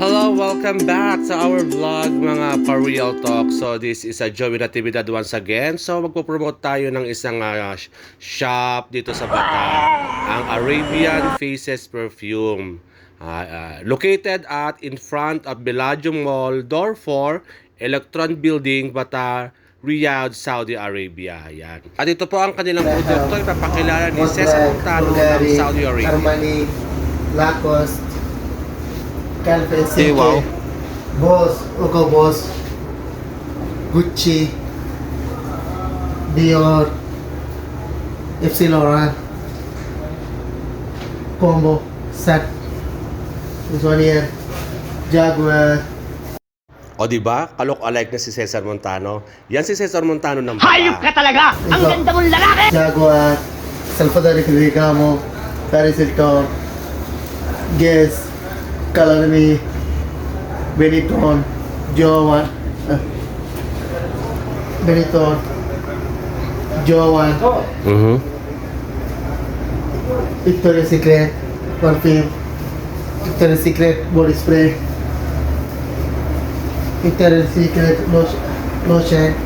Hello, welcome back sa our vlog mga pa-real talk. So this is a Joey Natividad once again. So magpo-promote tayo ng isang shop dito sa Bata, ang Arabian Faces Perfume. Located at in front of Bellagio Mall, Door 4, Electron Building, Bata, Riyadh, Saudi Arabia. Yan. At ito po ang kanilang produkto. Ipapakilala ni Cesar Montano ng Saudi Arabia. Armani, Lacoste, Calvin Hey, wow. Boss, Hugo Boss, Gucci, Dior, FC Laurent, Combo, Set, this one here, Jaguar. O diba? Kalok-alike na si Cesar Montano. Yan si Cesar Montano ng Bata. Hayop ka talaga! Ang ganda mong lalaki! Jaguar, Salvador Ferragamo, Paris Hilton, Guess, Calvin, Benetton, Jovan, Benetton, Jovan, Victoria's Secret, perfume, Victoria's Secret body spray, Victoria's Secret lotion,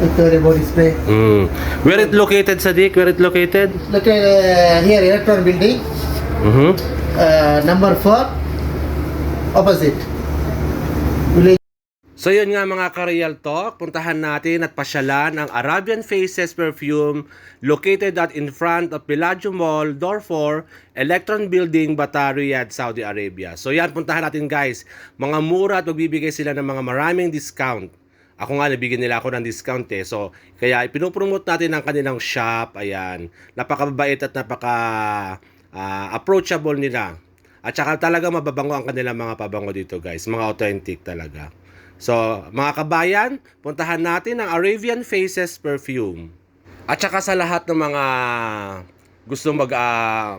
Victoria body spray. Where it located, Sadiq? Where it located? Look at here, Electron Building, number 4, opposite. So yun nga mga ka-real talk, puntahan natin at pasyalan ang Arabian Faces Perfume located at in front of Bellagio Mall, Door 4, Electron Building, Bata, Riyadh, Saudi Arabia. So yan, puntahan natin guys. Mga mura at magbibigay sila ng mga maraming discount. Ako nga, nabigyan nila ako ng discount eh. So, kaya ipinopromote natin ang kanilang shop. Ayan. Napakabait at approachable nila. At saka talaga mababango ang kanilang mga pabango dito guys. Mga authentic talaga. So, mga kabayan, puntahan natin ang Arabian Faces Perfume. At saka sa lahat ng mga gustong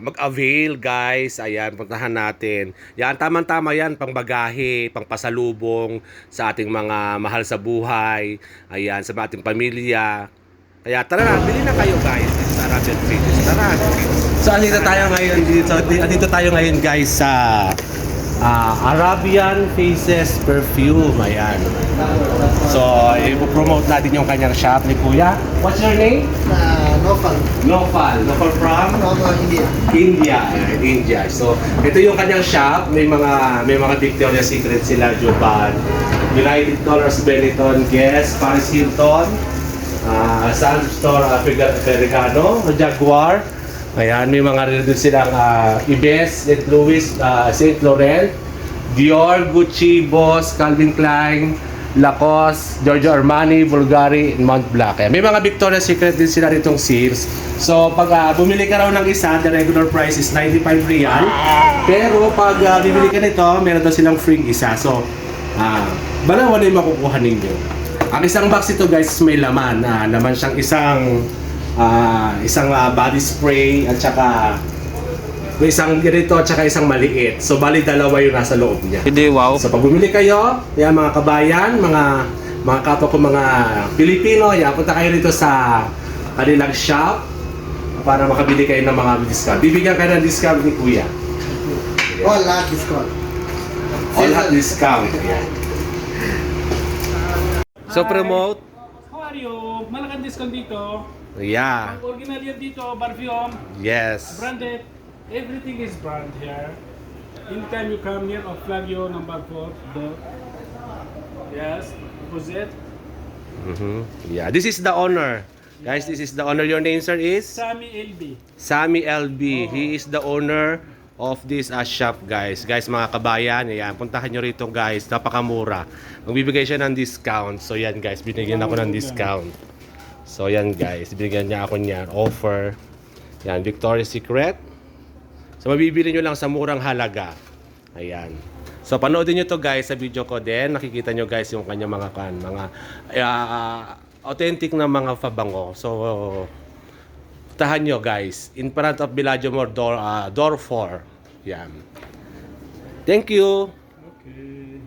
mag-avail guys, ayan, puntahan natin. Yan, tama-tama yan, pang bagahe, pang pasalubong sa ating mga mahal sa buhay, ayan, sa ating pamilya. Kaya tara na, bili na kayo guys sa Arabian Faces. Tara. So, andito tayo ngayon guys sa Arabian Faces Perfume. Ayan. So, ipopromote natin yung kanyang shop ni Kuya. What's your name? Nofal. Nofal. Nofal from? India. India. India. So, ito yung kanyang shop. May mga Victoria's Secret sila, Jovan, United Colors, Benetton, Guess, Paris Hilton, Sun Store, Ferragamo, Jaguar. Ayan, may mga rin silang Ibes, St. Louis, St. Laurent, Dior, Gucci, Boss, Calvin Klein, Lacoste, Giorgio Armani, Bulgari, and Montblanc. Ayan, may mga Victoria's Secret din sila ritong Sears. So, pag bumili ka raw ng isa, the regular price is 95 real. Pero pag bibili ka nito, meron daw silang free isa. So, balawa na yung makukuha ninyo. Ang isang box ito guys, may laman. Laman siyang isang body spray at saka isang ganito at saka isang maliit. So bali dalawa yung nasa loob niya. Hindi, wow. So pag bumili kayo, yan mga kabayan, mga kapwa ko mga Pilipino, yan, punta kayo rito sa kanilang shop para makabili kayo ng mga discount. Bibigyan kayo ng discount ni Kuya. All lot discount. All hot discount. Yan. So promote. How are you? Malaking discount dito. Yeah. Ang original yan dito, perfume, Yes. branded. Everything is brand here. Anytime you come here, I'll flag you number 4. Yes, opposite. Yeah. This is the owner. Guys, this is the owner. Your name, sir, is? Sami LB. Sami LB. He is the owner of this shop, guys. Guys, mga kabayan, ayan, puntahan nyo rito, guys. Napakamura. Magbibigay siya ng discount. So, yan, guys. Binigyan ako ng discount. So, yan, guys. Binigyan niya ako niyan. Offer. Yan, Victoria's Secret. So, mabibili nyo lang sa murang halaga. Ayan. So, panoodin nyo to, guys, sa video ko din. Nakikita nyo, guys, yung kanyang mga authentic na mga pabango. So, tahan nyo guys, in front of Bellagio Mall, door 4. Yan. Thank you. Okay.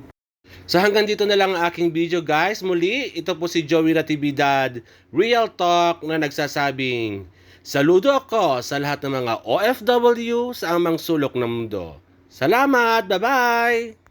So hanggang dito na lang ang aking video guys. Muli, ito po si Joey Natividad, Real Talk, na nagsasabing saludo ako sa lahat ng mga OFW sa amang sulok ng mundo. Salamat! Bye-bye!